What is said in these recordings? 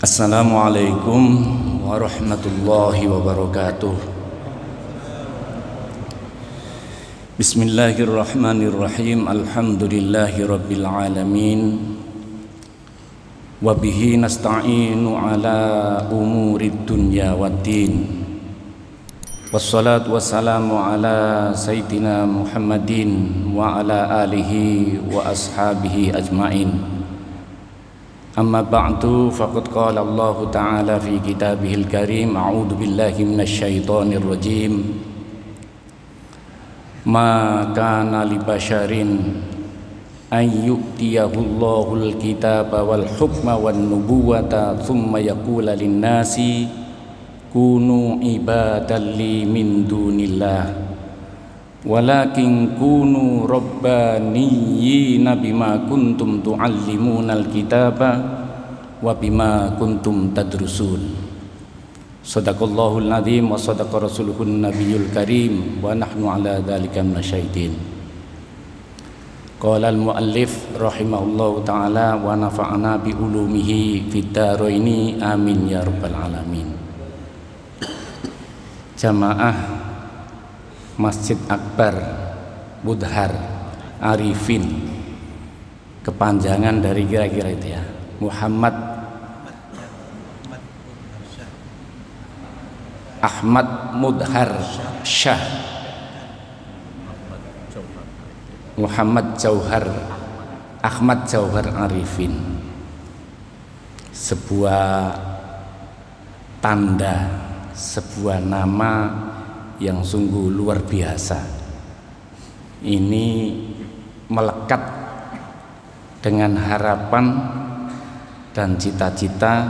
Assalamualaikum warahmatullahi wabarakatuh. Bismillahirrahmanirrahim. Alhamdulillahi rabbil alamin. Wabihi nasta'inu ala umurid dunya waddin. Wassalatu wassalamu ala sayyidina Muhammadin wa ala alihi wa ashabihi ajma'in. Amma ba'du, faqad qala Allah Ta'ala fi kitabihil karim, a'udzu billahi minasy syaithanir rajim. Ma kana li basharin an yu'tiyahu Allahul kitaba wal hukma wan nubuwata thumma yaqula lin-nasi kunu ibadan li min dunillah walakin kunu rabbaniyyina bima kuntum tu'allimunal kitaba wa bima kuntum tadrusun. Shadaqallahul azim wa shadaqa rasuluhun nabiyul karim wa nahnu ala dzalika minasyaitin. Qala al-muallif rahimahullahu taala wa nafa'ana bi ulumihi fid dharaini amin ya rabbal alamin. Jamaah Masjid Akbar Budhar Arifin, kepanjangan dari kira-kira itu ya, Muhammad Ahmad Mudhar Syah Muhammad Jauhar Ahmad Jauhar Arifin, sebuah tanda, sebuah nama yang sungguh luar biasa. Ini melekat dengan harapan dan cita-cita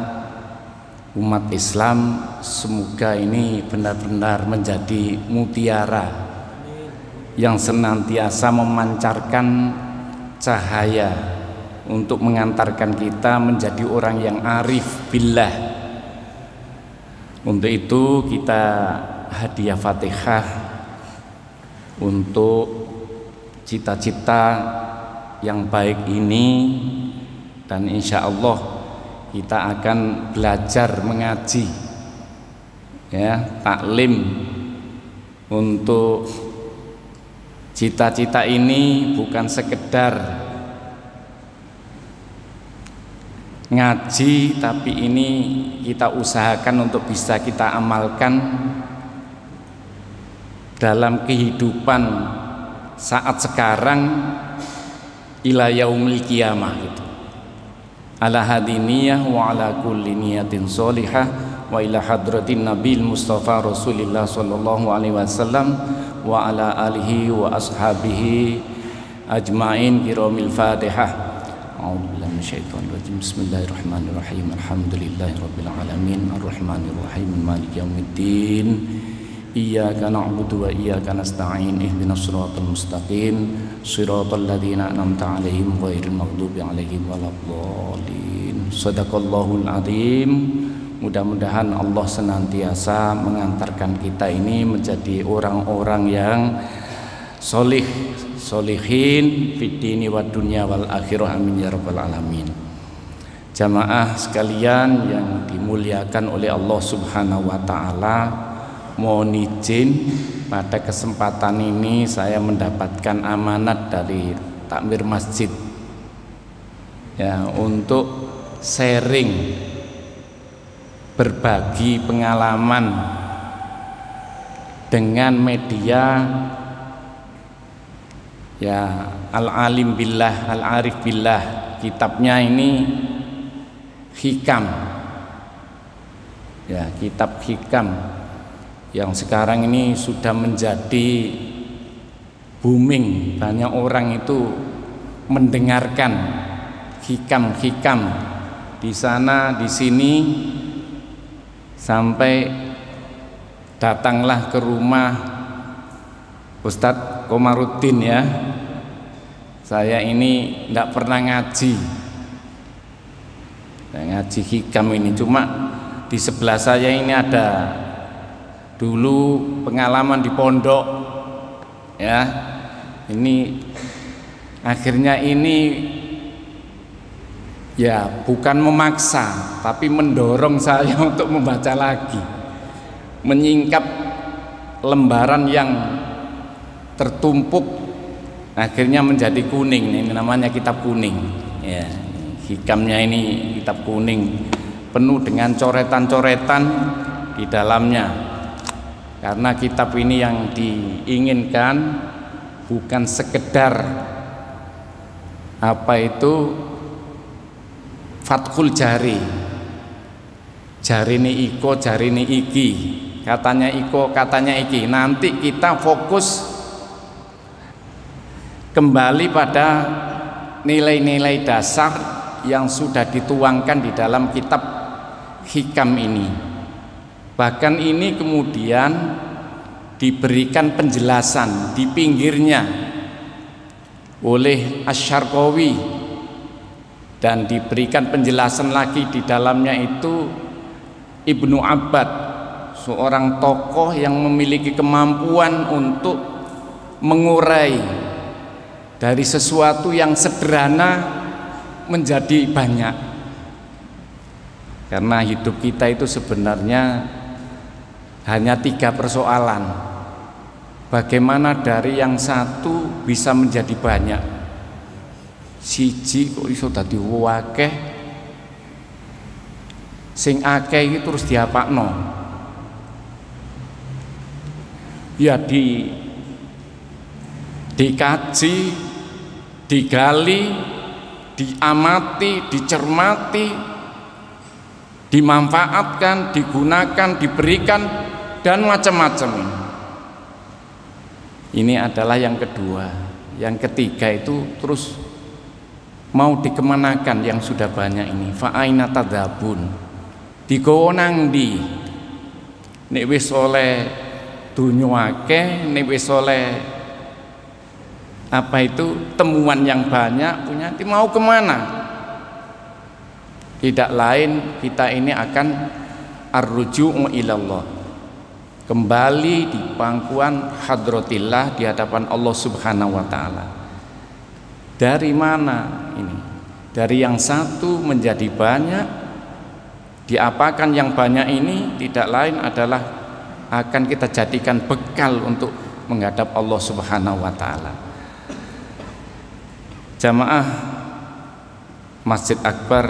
umat Islam. Semoga ini benar-benar menjadi mutiara yang senantiasa memancarkan cahaya untuk mengantarkan kita menjadi orang yang arif billah. Untuk itu kita hadiah Fatihah untuk cita-cita yang baik ini, dan insya Allah kita akan belajar mengaji ya, taklim untuk cita-cita ini. Bukan sekedar ngaji, tapi ini kita usahakan untuk bisa kita amalkan dalam kehidupan saat sekarang ila yaumil qiyamah gitu. Ala hadiniyah wa ala kulli niyatin sholihah wa ila hadratin nabil mustafa rasulillah sallallahu alaihi wasallam wa ala alihi wa ashabihi ajmain kiramil fatihah. A'udzubillahi minasyaitonir rajim. Bismillahirrahmanirrahim. Alhamdulillahi rabbil alamin arrahmanir rahim maliki yaumiddin. Iyyaka na'budu wa iyyaka nasta'in ihdinas siratal mustaqim siratal ladzina an'amta 'alaihim ghairil maghdubi 'alaihim waladdallin. Shadaqallahul azim. Mudah-mudahan Allah senantiasa mengantarkan kita ini menjadi orang-orang yang solih solihin fid dini wad dunya wal akhirah, amin ya rabbal alamin. Jamaah sekalian yang dimuliakan oleh Allah Subhanahu wa taala, mohon izin pada kesempatan ini saya mendapatkan amanat dari takmir masjid ya, untuk sharing, berbagi pengalaman dengan media ya, Al-Alim Billah, Al-Arif Billah. Kitabnya ini hikam ya, kitab hikam yang sekarang ini sudah menjadi booming. Banyak orang itu mendengarkan hikam-hikam di sana di sini, sampai datanglah ke rumah Ustadz Komarudin ya. Saya ini tidak pernah ngaji hikam ini, cuma di sebelah saya ini ada dulu pengalaman di pondok ya. Ini akhirnya ini ya bukan memaksa, tapi mendorong saya untuk membaca lagi, menyingkap lembaran yang tertumpuk akhirnya menjadi kuning. Ini namanya kitab kuning ya. Hikamnya ini kitab kuning, penuh dengan coretan-coretan di dalamnya, karena kitab ini yang diinginkan bukan sekedar apa itu fathul jari ini iko, jari ini iki, katanya iko, katanya iki. Nanti kita fokus kembali pada nilai-nilai dasar yang sudah dituangkan di dalam kitab hikam ini. Bahkan ini kemudian diberikan penjelasan di pinggirnya oleh Asy-Syarqawi, dan diberikan penjelasan lagi di dalamnya itu Ibnu Abbad, seorang tokoh yang memiliki kemampuan untuk mengurai dari sesuatu yang sederhana menjadi banyak. Karena hidup kita itu sebenarnya hanya 3 persoalan. Bagaimana dari yang satu bisa menjadi banyak? Siji kok iso dadi akeh, sing akeh iki terus diapakno. Ya dikaji, digali, diamati, dicermati, dimanfaatkan, digunakan, diberikan, dan macam-macam ini. Ini adalah yang kedua. Yang ketiga itu terus mau dikemanakan yang sudah banyak ini. Fa'aina tadzabun, digowo nang ndi? Nek wis oleh dunyo akeh, nek wis oleh apa itu temuan yang banyak, punya mau kemana? Tidak lain kita ini akan ar-ruju'u ilallah, kembali di pangkuan hadratillah, di hadapan Allah Subhanahu wa taala. Dari mana ini? Dari yang satu menjadi banyak. Diapakan yang banyak ini? Tidak lain adalah akan kita jadikan bekal untuk menghadap Allah Subhanahu wa taala. Jamaah Masjid Akbar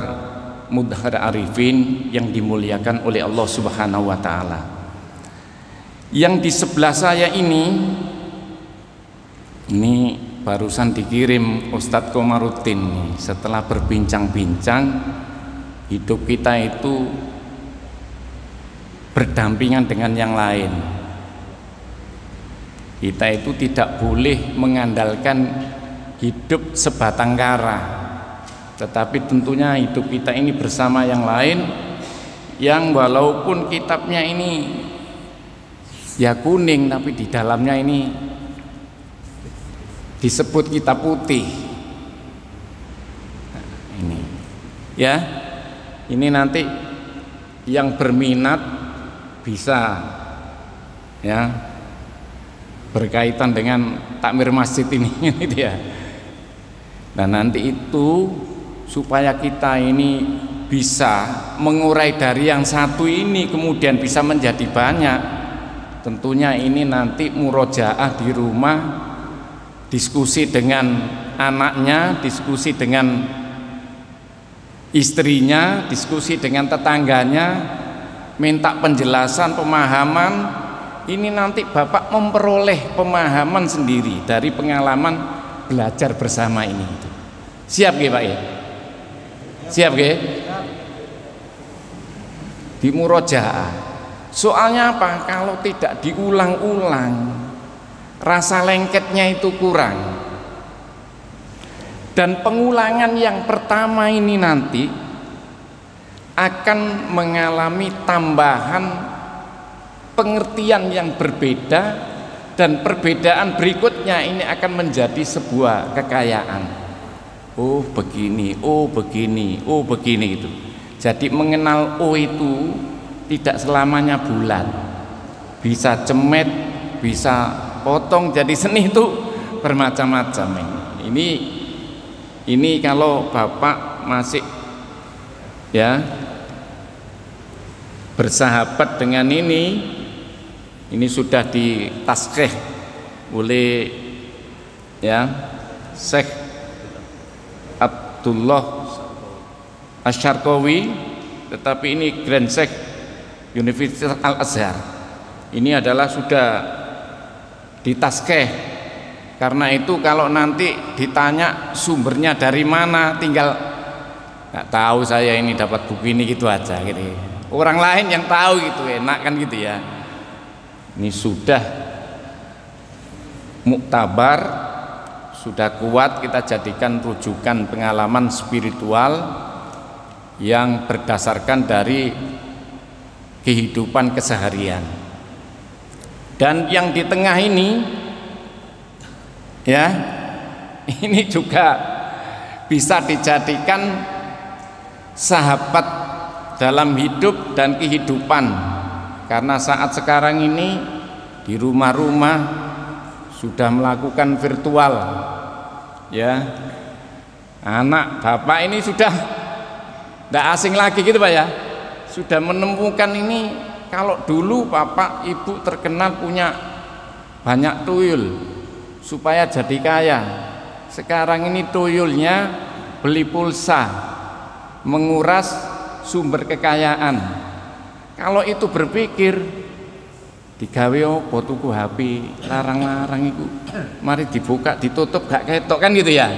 Mudhar Arifin yang dimuliakan oleh Allah Subhanahu wa taala. Yang di sebelah saya ini barusan dikirim Ustadz Komarudin. Setelah berbincang-bincang, hidup kita itu berdampingan dengan yang lain. Kita itu tidak boleh mengandalkan hidup sebatang kara, tetapi tentunya hidup kita ini bersama yang lain, yang walaupun kitabnya ini ya kuning, tapi di dalamnya ini disebut kitab putih. Nah, ini ya, ini nanti yang berminat bisa ya berkaitan dengan takmir masjid ini gitu ya. Nah nanti itu supaya kita ini bisa mengurai dari yang satu ini kemudian bisa menjadi banyak, tentunya ini nanti murojaah di rumah, diskusi dengan anaknya, diskusi dengan istrinya, diskusi dengan tetangganya, minta penjelasan, pemahaman. Ini nanti Bapak memperoleh pemahaman sendiri dari pengalaman belajar bersama ini. Siap nggih Pak ya? Siap nggih? Di murojaah. Soalnya apa? Kalau tidak diulang-ulang, rasa lengketnya itu kurang. Dan pengulangan yang pertama ini nanti akan mengalami tambahan pengertian yang berbeda, dan perbedaan berikutnya ini akan menjadi sebuah kekayaan. Oh begini, oh begini, oh begini gitu. Jadi mengenal oh itu tidak selamanya bulat, bisa cemet, bisa potong jadi seni itu bermacam-macam. Ini kalau Bapak masih ya, bersahabat dengan ini sudah ditaskih oleh ya Syekh Abdullah Asy-Syarqawi, tetapi ini Grand Syekh Universitas Al-Azhar. Ini adalah sudah ditaskih. Karena itu kalau nanti ditanya sumbernya dari mana, tinggal nggak tahu saya ini dapat buku ini gitu aja gitu. Orang lain yang tahu gitu, enak kan gitu ya. Ini sudah muktabar, sudah kuat, kita jadikan rujukan pengalaman spiritual yang berdasarkan dari kehidupan keseharian. Dan yang di tengah ini ya, ini juga bisa dijadikan sahabat dalam hidup dan kehidupan, karena saat sekarang ini di rumah-rumah sudah melakukan virtual ya, anak bapak ini sudah tidak asing lagi gitu Pak ya, sudah menemukan ini. Kalau dulu bapak ibu terkenal punya banyak tuyul supaya jadi kaya, sekarang ini tuyulnya beli pulsa, menguras sumber kekayaan. Kalau itu berpikir digawe apa tuku HP larang-larang itu, mari dibuka ditutup gak ketok kan gitu ya.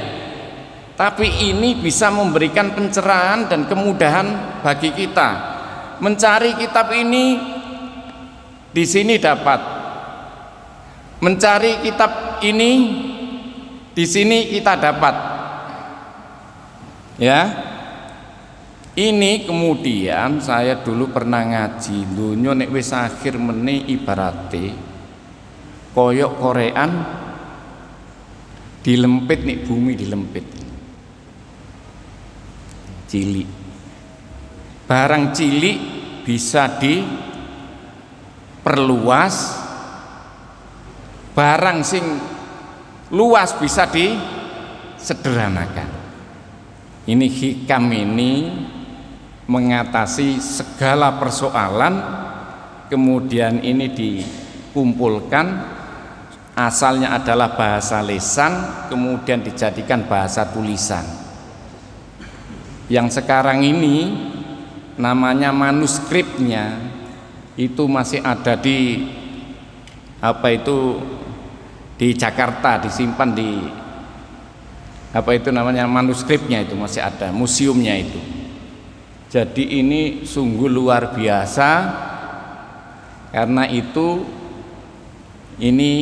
Tapi ini bisa memberikan pencerahan dan kemudahan bagi kita mencari kitab ini. Di sini dapat mencari kitab ini, di sini kita dapat ya. Ini kemudian saya dulu pernah ngaji, dunya nek wis akhir meneh ibarate koyok korean dilempit nih, bumi dilempit cilik, barang cilik bisa diperluas, barang sing luas bisa disederhanakan. Ini hikam ini mengatasi segala persoalan, kemudian ini dikumpulkan, asalnya adalah bahasa lisan, kemudian dijadikan bahasa tulisan. Yang sekarang ini namanya manuskripnya itu masih ada di di Jakarta, disimpan di namanya manuskripnya, itu masih ada museumnya itu. Jadi ini sungguh luar biasa. Karena itu ini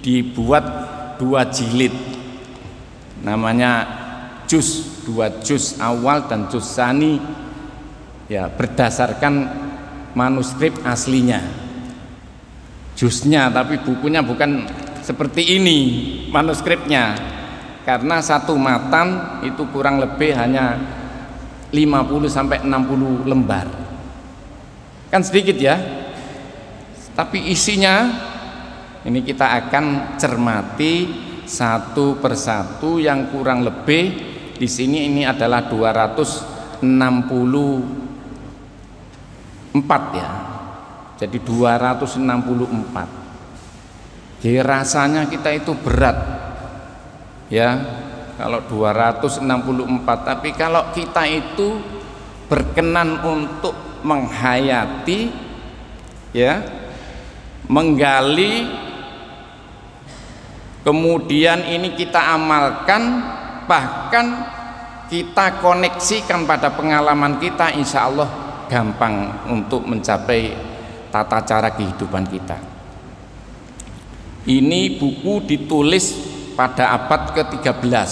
dibuat 2 jilid, namanya juz, 2 juz awal dan juz tsani ya, berdasarkan manuskrip aslinya juznya, tapi bukunya bukan seperti ini manuskripnya, karena satu matan itu kurang lebih hanya 50 sampai 60 lembar, kan sedikit ya. Tapi isinya ini kita akan cermati satu persatu, yang kurang lebih di sini ini adalah 264 ya. Jadi 264. Jadi rasanya kita itu berat ya kalau 264, tapi kalau kita itu berkenan untuk menghayati ya, menggali, kemudian ini kita amalkan, bahkan kita koneksikan pada pengalaman kita, insya Allah gampang untuk mencapai tata cara kehidupan kita. Ini buku ditulis pada abad ke-13.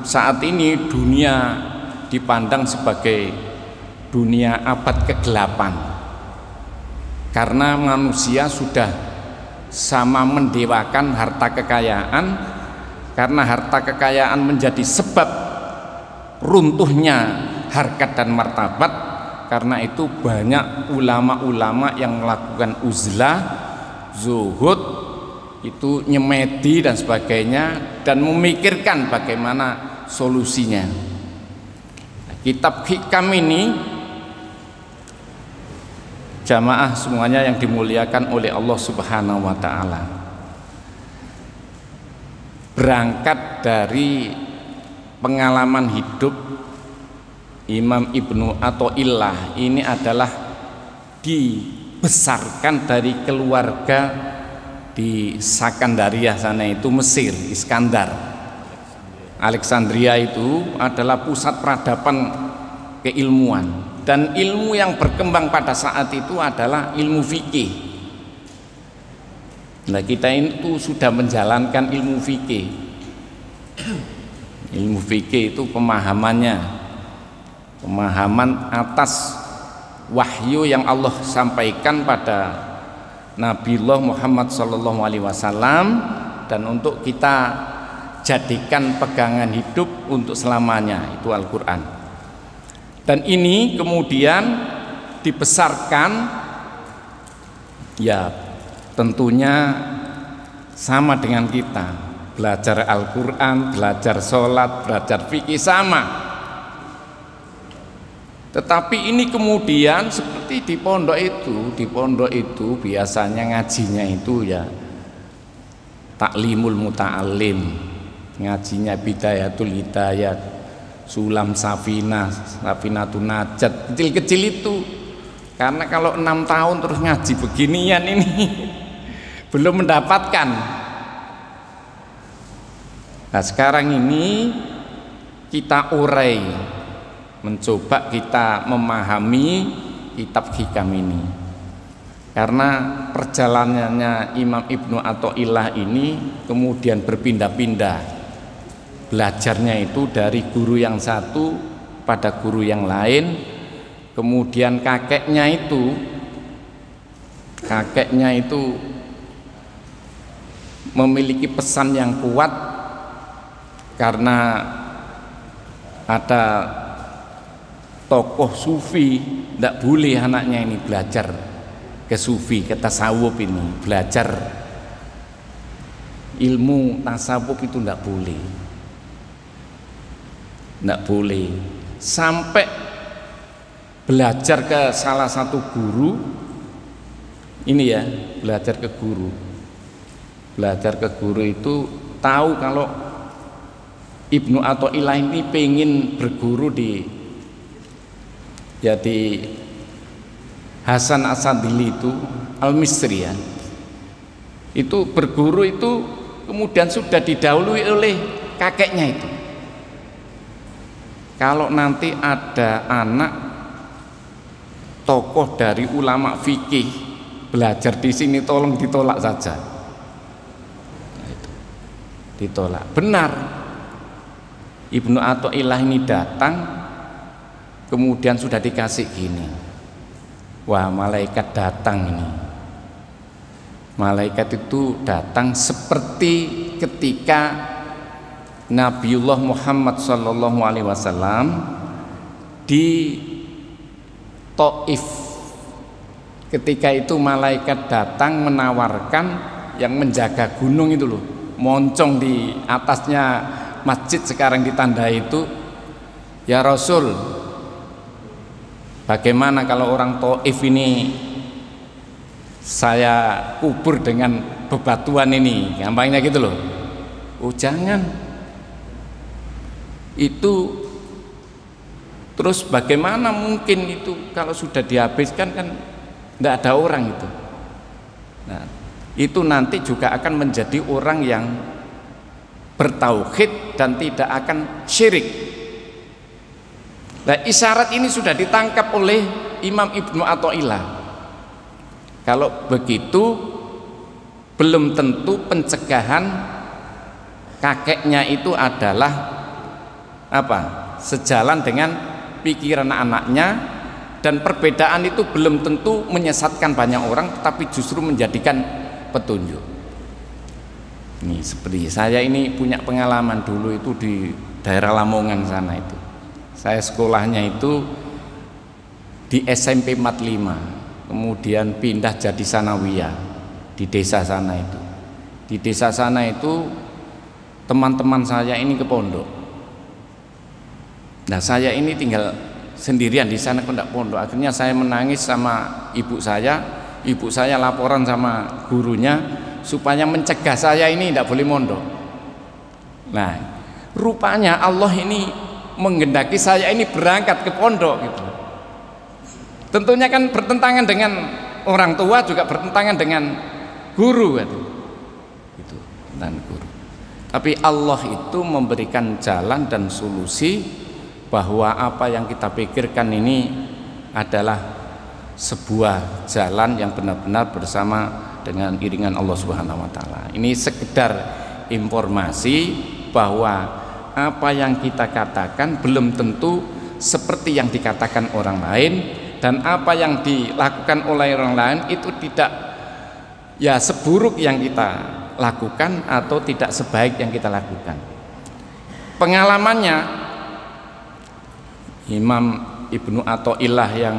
Saat ini dunia dipandang sebagai dunia abad ke-8, karena manusia sudah sama mendewakan harta kekayaan, karena harta kekayaan menjadi sebab runtuhnya harkat dan martabat. Karena itu banyak ulama-ulama yang melakukan uzlah, zuhud, itu nyemedi dan sebagainya, dan memikirkan bagaimana solusinya. Kitab Hikam ini, jamaah semuanya yang dimuliakan oleh Allah Subhanahu wa taala, berangkat dari pengalaman hidup Imam Ibnu Athaillah. Ini adalah dibesarkan dari keluarga di Sakandaria sana, itu Mesir, Iskandar. Alexandria itu adalah pusat peradaban keilmuan, dan ilmu yang berkembang pada saat itu adalah ilmu fikih. Nah, kita itu sudah menjalankan ilmu fikih. Ilmu fikih itu pemahaman atas wahyu yang Allah sampaikan pada Nabiullah Muhammad SAW, dan untuk kita jadikan pegangan hidup untuk selamanya, itu Al-Quran. Dan ini kemudian dibesarkan, ya tentunya sama dengan kita, belajar Al-Quran, belajar sholat, belajar fikih sama. Tetapi ini kemudian seperti di pondok itu biasanya ngajinya itu ya taklimul muta'alim, ngajinya bidayatul hidayat, sulam safinatun najat, kecil-kecil itu. Karena kalau 6 tahun terus ngaji beginian ini belum mendapatkan. Nah, sekarang ini kita urai, mencoba kita memahami kitab Hikam ini, karena perjalanannya Imam Ibnu Athaillah ini kemudian berpindah-pindah, belajarnya itu dari guru yang satu pada guru yang lain. Kemudian kakeknya itu memiliki pesan yang kuat, karena ada tokoh sufi, tidak boleh anaknya ini belajar ke sufi, ke tasawuf, ini belajar ilmu tasawuf itu tidak boleh, sampai belajar ke salah satu guru ini ya, belajar ke guru itu tahu kalau Ibnu Athaillah ini pengen berguru di Hasan Asadili itu Al-Misri ya. Itu berguru itu kemudian sudah didahului oleh kakeknya itu. Kalau nanti ada anak tokoh dari ulama fikih belajar di sini, tolong ditolak saja. Ditolak. Benar. Ibnu Athaillah ini datang, kemudian sudah dikasih gini, wah malaikat datang ini. Malaikat itu datang seperti ketika Nabiullah Muhammad SAW di Taif. Ketika itu malaikat datang menawarkan yang menjaga gunung itu loh, moncong di atasnya masjid sekarang ditandai itu, ya Rasul, bagaimana kalau orang Taif ini saya kubur dengan bebatuan ini, gampangnya gitu loh. Oh jangan, itu terus bagaimana mungkin itu kalau sudah dihabiskan, kan tidak ada orang itu. Nah, itu nanti juga akan menjadi orang yang bertauhid dan tidak akan syirik. Nah, isyarat ini sudah ditangkap oleh Imam Ibnu Athaillah. Kalau begitu belum tentu pencegahan kakeknya itu adalah apa? Sejalan dengan pikiran anaknya, dan perbedaan itu belum tentu menyesatkan banyak orang, tetapi justru menjadikan petunjuk. Ini seperti saya ini punya pengalaman dulu itu di daerah Lamongan sana itu. Saya sekolahnya itu di SMP 45, kemudian pindah jadi sanawiyah di desa sana itu. Di desa sana itu teman-teman saya ini ke pondok. Nah saya ini tinggal sendirian di sana kok tidak pondok. Akhirnya saya menangis sama ibu saya laporan sama gurunya supaya mencegah saya ini tidak boleh mondok. Nah rupanya Allah ini menghendaki saya ini berangkat ke pondok gitu. Tentunya kan bertentangan dengan orang tua, juga bertentangan dengan guru gitu. Itu dan guru. Tapi Allah itu memberikan jalan dan solusi bahwa apa yang kita pikirkan ini adalah sebuah jalan yang benar-benar bersama dengan iringan Allah Subhanahu wa taala. Ini sekedar informasi bahwa apa yang kita katakan belum tentu seperti yang dikatakan orang lain, dan apa yang dilakukan oleh orang lain itu tidak ya seburuk yang kita lakukan atau tidak sebaik yang kita lakukan. Pengalamannya Imam Ibnu Athaillah yang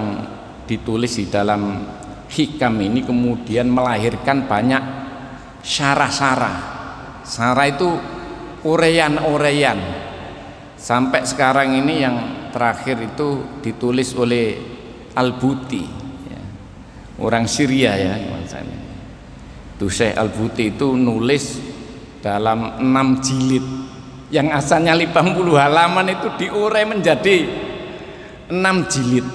ditulis di dalam Hikam ini kemudian melahirkan banyak syarah-syarah. Syarah itu urean-urean. Sampai sekarang ini yang terakhir itu ditulis oleh Al-Buti ya. Orang Syria ya maksudnya. Itu Syekh Al-Buti itu nulis dalam 6 jilid yang asalnya 50 halaman itu diurai menjadi 6 jilid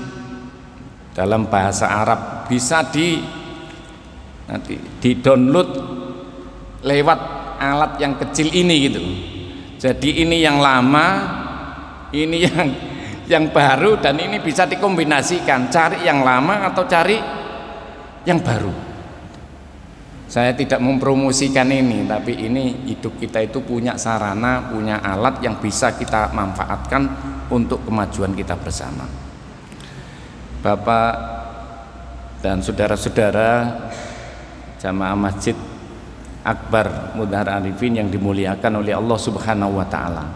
dalam bahasa Arab. Bisa nanti di-download lewat alat yang kecil ini gitu. Jadi ini yang lama, ini yang baru, dan ini bisa dikombinasikan, cari yang lama atau cari yang baru. Saya tidak mempromosikan ini, tapi ini hidup kita itu punya sarana, punya alat yang bisa kita manfaatkan untuk kemajuan kita bersama. Bapak dan saudara-saudara jamaah Masjid Akbar Mudhar Arifin yang dimuliakan oleh Allah Subhanahu wa taala.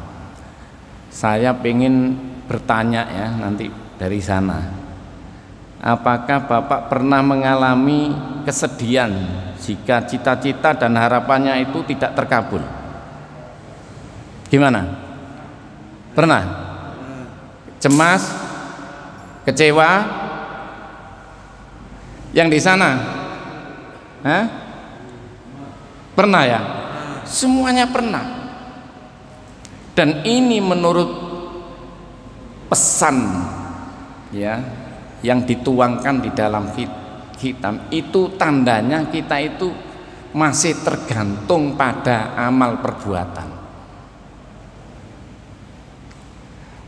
Saya ingin bertanya ya nanti dari sana. Apakah Bapak pernah mengalami kesedihan jika cita-cita dan harapannya itu tidak terkabul? Gimana? Pernah? Cemas? Kecewa? Yang di sana? Hah? Pernah ya? Semuanya pernah. Dan ini menurut pesan ya yang dituangkan di dalam hitam itu tandanya kita itu masih tergantung pada amal perbuatan.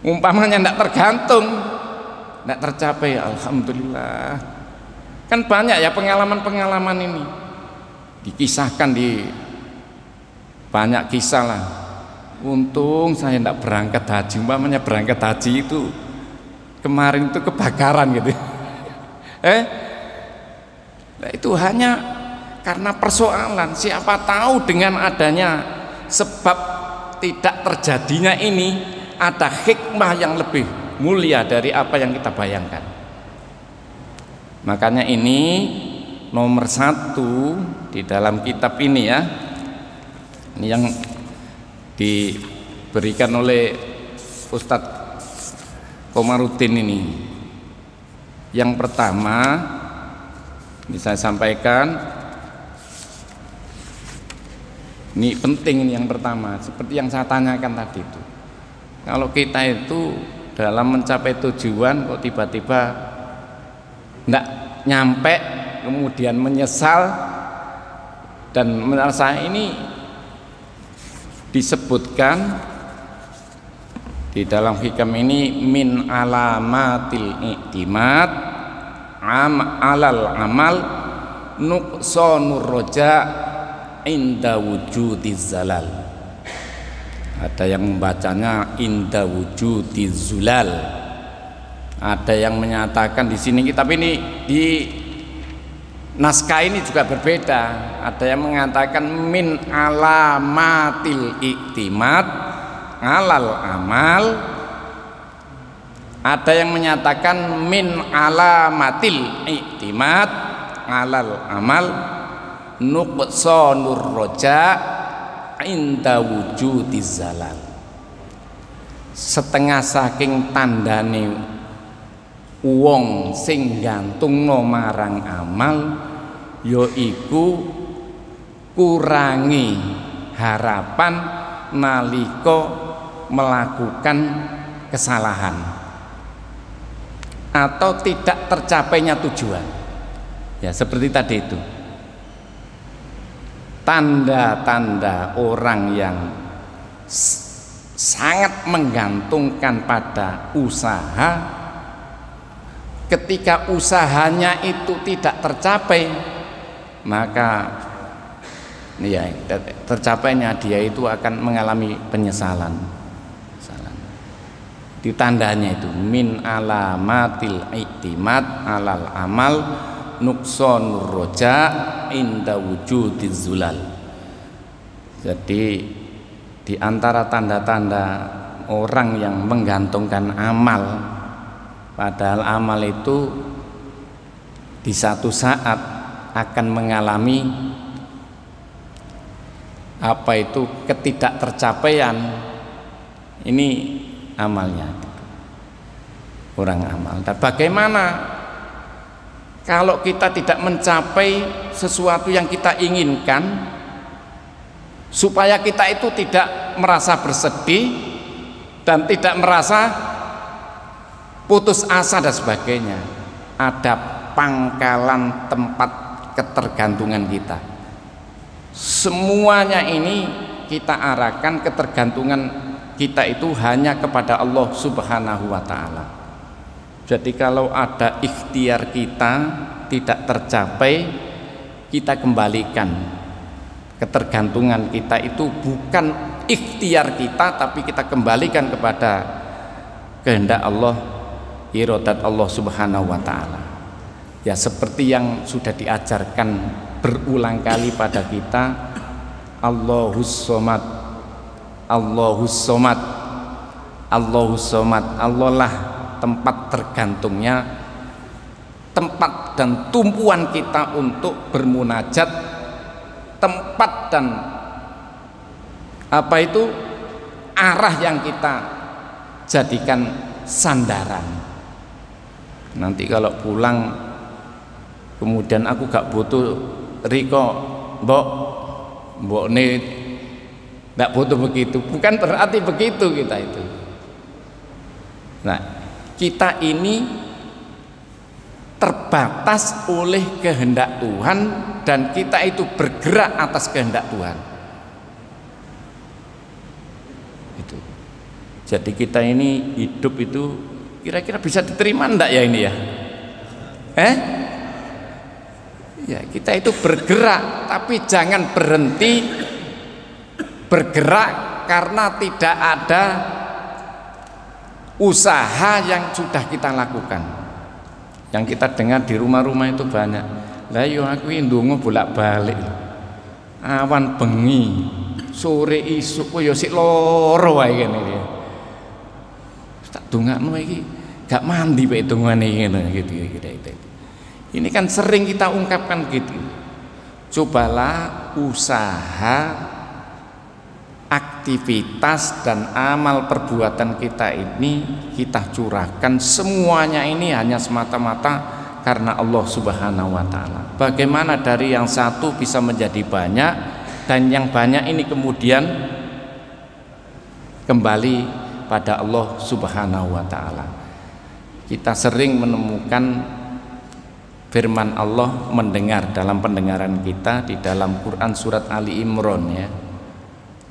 Umpamanya tidak tergantung, tidak tercapai, alhamdulillah. Kan banyak ya pengalaman-pengalaman ini dikisahkan di banyak kisah lah. Untung saya tidak berangkat haji. Umpamanya berangkat haji itu kemarin itu kebakaran gitu. Nah, itu hanya karena persoalan. Siapa tahu dengan adanya sebab tidak terjadinya ini ada hikmah yang lebih mulia dari apa yang kita bayangkan. Makanya ini nomor 1 di dalam kitab ini ya. Ini yang diberikan oleh Ustadz Komarudin ini. Yang pertama ini saya sampaikan, ini penting ini yang pertama, seperti yang saya tanyakan tadi itu. Kalau kita itu dalam mencapai tujuan kok tiba-tiba enggak nyampe, kemudian menyesal, dan merasa ini disebutkan di dalam hikam ini min alamatil i'timad alal amal nuqsanur roja inda wujudiz zalal. Ada yang membacanya inda wujudiz zulal. Ada yang menyatakan di sini, tapi ini di naskah ini juga berbeda. Ada yang mengatakan min alamatil i'timad alal amal, ada yang menyatakan min alamatil i'timad alal amal nuqsanur roja inda wujudiz zalal. setengah saking tandane wong sing gantungno marang amal yaiku kurangi harapan nalika melakukan kesalahan atau tidak tercapainya tujuan. Ya seperti tadi itu, tanda-tanda orang yang sangat menggantungkan pada usaha, ketika usahanya itu tidak tercapai, maka ya tercapainya dia itu akan mengalami penyesalan. Di tandanya itu min alamatil i'timad alal amal nuqsanur roja inda wujudiz zulal. Jadi di antara tanda-tanda orang yang menggantungkan amal, padahal amal itu di satu saat akan mengalami apa itu ketidaktercapaian, ini amalnya orang amal. Dan bagaimana kalau kita tidak mencapai sesuatu yang kita inginkan, supaya kita itu tidak merasa bersedih dan tidak merasa putus asa dan sebagainya. Ada pangkalan tempat ketergantungan kita. Semuanya ini kita arahkan ketergantungan kita itu hanya kepada Allah Subhanahu wa ta'ala. Jadi kalau ada ikhtiar kita tidak tercapai, kita kembalikan ketergantungan kita itu bukan ikhtiar kita, tapi kita kembalikan kepada kehendak Allah, iradat Allah Subhanahu wa ta'ala. Ya seperti yang sudah diajarkan berulang kali pada kita, Allahus Somad, Allahus Somad, Allahus Somad. Allah lah tempat tergantungnya, tempat dan tumpuan kita untuk bermunajat, tempat dan apa itu arah yang kita jadikan sandaran. Nanti kalau pulang kemudian aku gak butuh Riko, mbok nih tidak butuh begitu, bukan berarti begitu kita itu. Nah, kita ini terbatas oleh kehendak Tuhan dan kita itu bergerak atas kehendak Tuhan. Itu. Jadi kita ini hidup itu kira-kira bisa diterima enggak ya ini ya? Ya, kita itu bergerak, tapi jangan berhenti bergerak karena tidak ada usaha yang sudah kita lakukan. Yang kita dengar di rumah-rumah itu banyak. Lah yo aku ndonga bolak-balik. Awan bengi, sore isuk yo sik loro wae kene iki. Tak dongakno iki gak mandi wae dongane ngene gitu. Ini kan sering kita ungkapkan gitu. Cobalah usaha, aktivitas dan amal perbuatan kita ini kita curahkan semuanya ini hanya semata-mata karena Allah Subhanahu wa ta'ala. Bagaimana dari yang satu bisa menjadi banyak dan yang banyak ini kemudian kembali pada Allah Subhanahu wa ta'ala. Kita sering menemukan firman Allah mendengar dalam pendengaran kita di dalam Quran surat Ali Imran ya.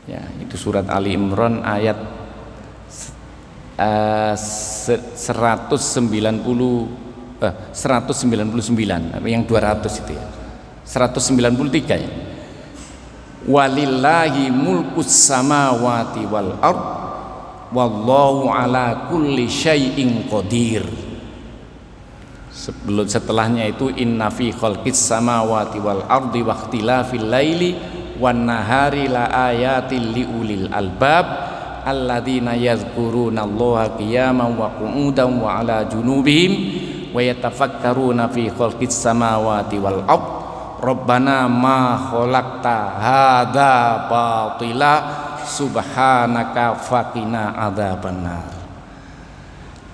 Ya, itu surat Ali Imran ayat 199 yang 200 itu ya. 193 ya. Walillahi mulkus samawati wal ard wallahu ala kulli syai'in qadir. Setelahnya itu inna fi khalqis samawati wal ardi waqtilafil laili wan nahari la ayatil liulil albab alladzina yadhkuruna Allaha qiyaman wa qu'udan wa ala junubihim wa yatafakkaruna fi khalqis samawati wal ard rabbana ma khalaqta hadza batila subhanaka faqina adzabannar.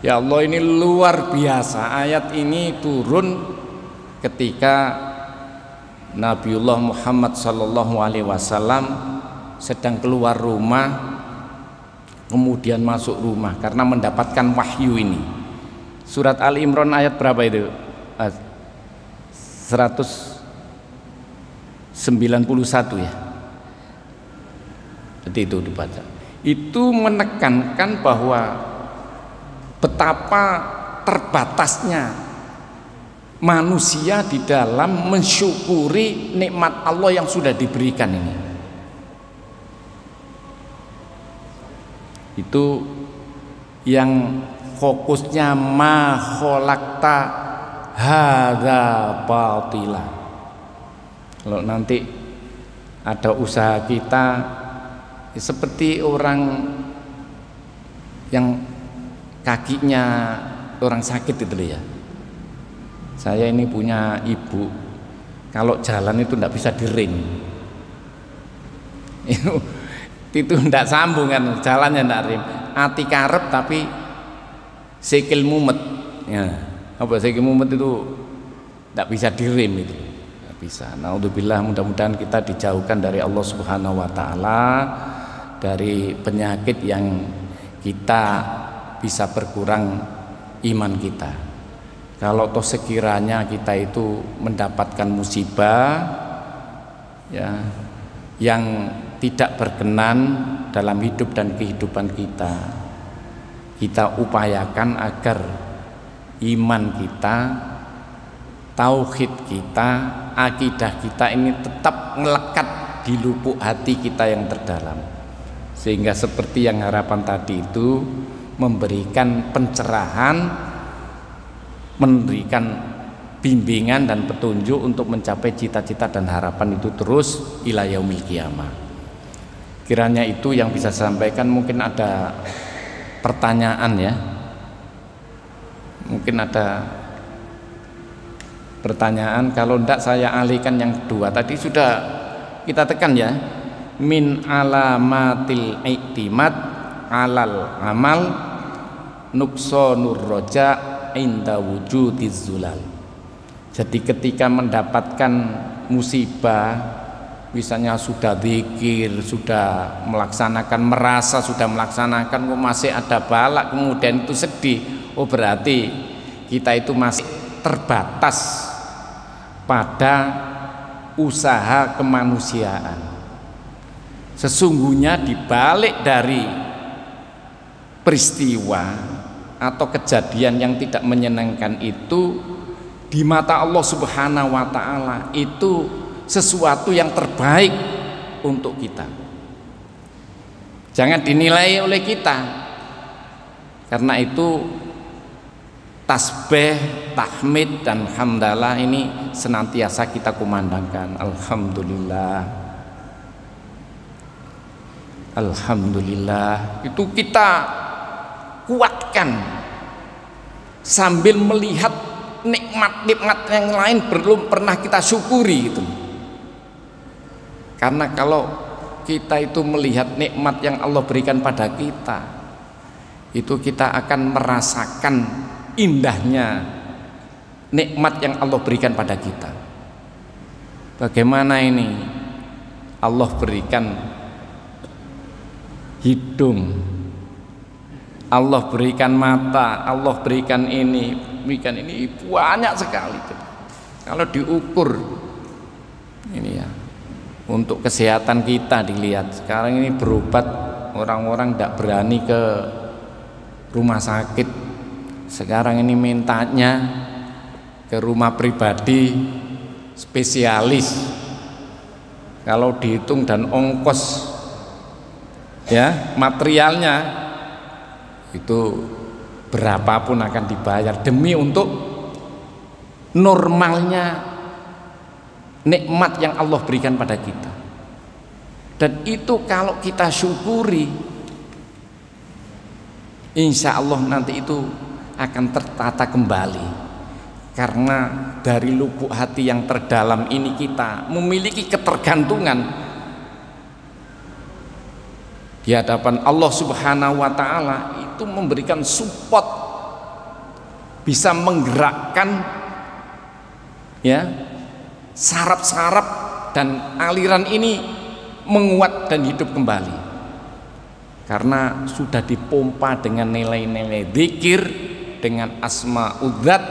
Ya Allah, ini luar biasa. Ayat ini turun ketika Nabiullah Muhammad sallallahu alaihi wasallam sedang keluar rumah, kemudian masuk rumah karena mendapatkan wahyu ini. Surat Ali Imran ayat berapa itu? 191 ya. Jadi itu dibaca. Itu menekankan bahwa betapa terbatasnya manusia di dalam mensyukuri nikmat Allah yang sudah diberikan ini. Itu yang fokusnya ma khalaqta hadza batila. Kalau nanti ada usaha kita seperti orang yang kakinya orang sakit itu ya. Saya ini punya ibu, kalau jalan itu tidak bisa diring. Itu tidak sambung kan, jalannya tidak rim. Ati karep tapi sikil mumet. Ya, apa sikil mumet itu tidak bisa direm itu. Tidak bisa. Naudzubillah, mudah-mudahan kita dijauhkan dari Allah Subhanahu wa taala, dari penyakit yang kita bisa berkurang iman kita. Kalau toh sekiranya kita itu mendapatkan musibah ya yang tidak berkenan dalam hidup dan kehidupan kita, kita upayakan agar iman kita, tauhid kita, akidah kita ini tetap melekat di lubuk hati kita yang terdalam, sehingga seperti yang harapan tadi itu memberikan pencerahan, memberikan bimbingan dan petunjuk untuk mencapai cita-cita dan harapan itu terus ila yaumil qiyamah. Kiranya itu yang bisa saya sampaikan. Mungkin ada pertanyaan ya, mungkin ada pertanyaan. Kalau tidak saya alihkan yang kedua. Tadi sudah kita tekan ya, min alamatil i'timad alal amal nuksonur roja inda wujudiz zulal. Jadi ketika mendapatkan musibah, misalnya sudah zikir, sudah melaksanakan, merasa sudah melaksanakan, kok masih ada bala, kemudian itu sedih, oh berarti kita itu masih terbatas pada usaha kemanusiaan. Sesungguhnya dibalik dari peristiwa atau kejadian yang tidak menyenangkan itu, di mata Allah Subhanahu wa taala itu sesuatu yang terbaik untuk kita. Jangan dinilai oleh kita. Karena itu tasbih, tahmid dan hamdalah ini senantiasa kita kumandangkan. Alhamdulillah, alhamdulillah. Itu kita kuatkan sambil melihat nikmat-nikmat yang lain belum pernah kita syukuri gitu. Karena kalau kita itu melihat nikmat yang Allah berikan pada kita, itu kita akan merasakan indahnya nikmat yang Allah berikan pada kita. Bagaimana ini Allah berikan hidung, Allah berikan mata, Allah berikan ini banyak sekali. Kalau diukur ini ya, untuk kesehatan kita dilihat sekarang ini berobat, orang-orang tidak berani ke rumah sakit. Sekarang ini mintanya ke rumah pribadi spesialis. Kalau dihitung dan ongkos ya materialnya itu berapapun akan dibayar demi untuk normalnya nikmat yang Allah berikan pada kita. Dan itu kalau kita syukuri, insya Allah nanti itu akan tertata kembali. Karena dari lubuk hati yang terdalam ini kita memiliki ketergantungan di hadapan Allah Subhanahu wa taala itu memberikan support, bisa menggerakkan ya saraf-saraf dan aliran ini menguat dan hidup kembali karena sudah dipompa dengan nilai-nilai zikir, dengan asma'ul dzat,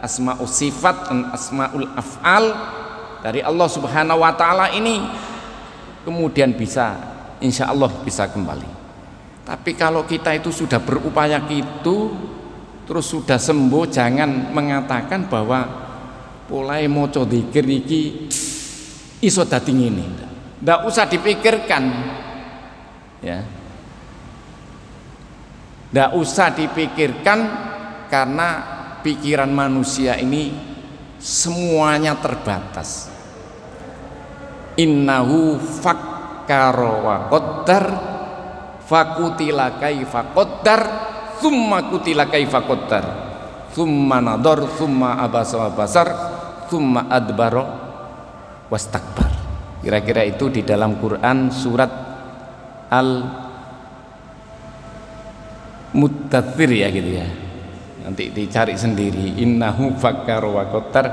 asma'ul sifat dan asma'ul af'al dari Allah Subhanahu wa taala ini, kemudian bisa insya Allah bisa kembali. Tapi kalau kita itu sudah berupaya gitu terus sudah sembuh, jangan mengatakan bahwa mulai maca zikir iki iso dadi ngene. Ndak usah dipikirkan ya. Ndak usah dipikirkan karena pikiran manusia ini semuanya terbatas. Innahu fakkara wa qaddar fakutila kaifa qaddar tsumma kutila kaifa qaddar tsumma nadar tsumma abasa wa basar tsumma adbara wastakbar. Kira-kira itu di dalam Quran surat Al-Muddatsir ya gitu ya. Nanti dicari sendiri. Innahu fakkara wa qaddar.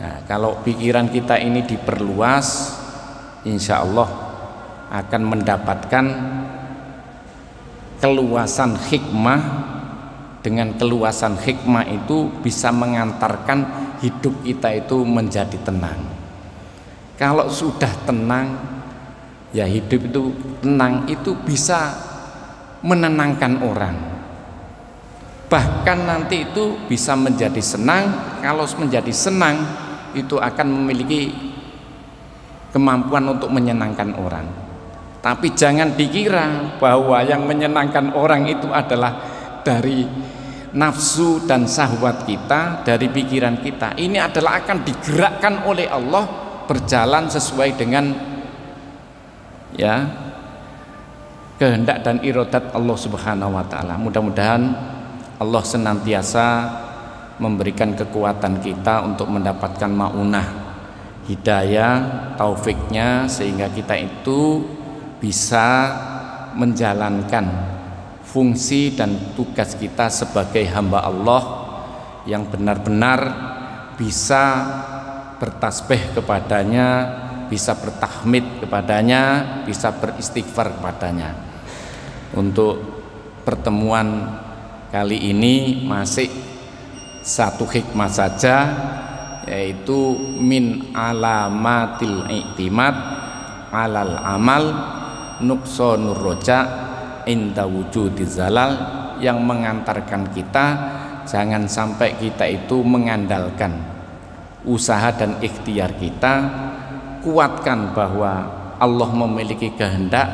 Nah, kalau pikiran kita ini diperluas, insya Allah akan mendapatkan keluasan hikmah. Dengan keluasan hikmah itu bisa mengantarkan hidup kita itu menjadi tenang. Kalau sudah tenang, ya hidup itu tenang, itu bisa menenangkan orang. Bahkan nanti itu bisa menjadi senang. Kalau menjadi senang itu akan memiliki kemampuan untuk menyenangkan orang. Tapi jangan dikira bahwa yang menyenangkan orang itu adalah dari nafsu dan syahwat kita, dari pikiran kita. Ini adalah akan digerakkan oleh Allah, berjalan sesuai dengan ya kehendak dan iradat Allah Subhanahu wa taala. Mudah-mudahan Allah senantiasa memberikan kekuatan kita untuk mendapatkan maunah hidayah, taufiknya, sehingga kita itu bisa menjalankan fungsi dan tugas kita sebagai hamba Allah yang benar-benar bisa bertasbih kepadanya, bisa bertahmid kepadanya, bisa beristighfar kepadanya. Untuk pertemuan kali ini masih satu hikmah saja, yaitu min alamatil i'timad alal amal nuqsanur roja inda wujudiz zalal, yang mengantarkan kita jangan sampai kita itu mengandalkan usaha dan ikhtiar kita. Kuatkan bahwa Allah memiliki kehendak,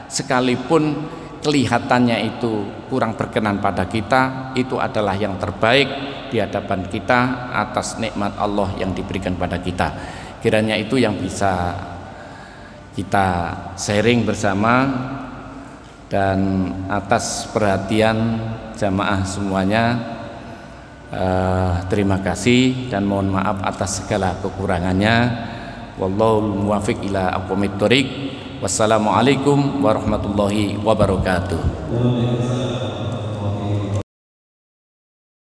sekalipun kelihatannya itu kurang berkenan pada kita, itu adalah yang terbaik di hadapan kita atas nikmat Allah yang diberikan pada kita. Kiranya itu yang bisa kita sharing bersama, dan atas perhatian jamaah semuanya terima kasih dan mohon maaf atas segala kekurangannya. Wallahul muwaffiq ila aqwamit thoriq. Wassalamualaikum warahmatullahi wabarakatuh.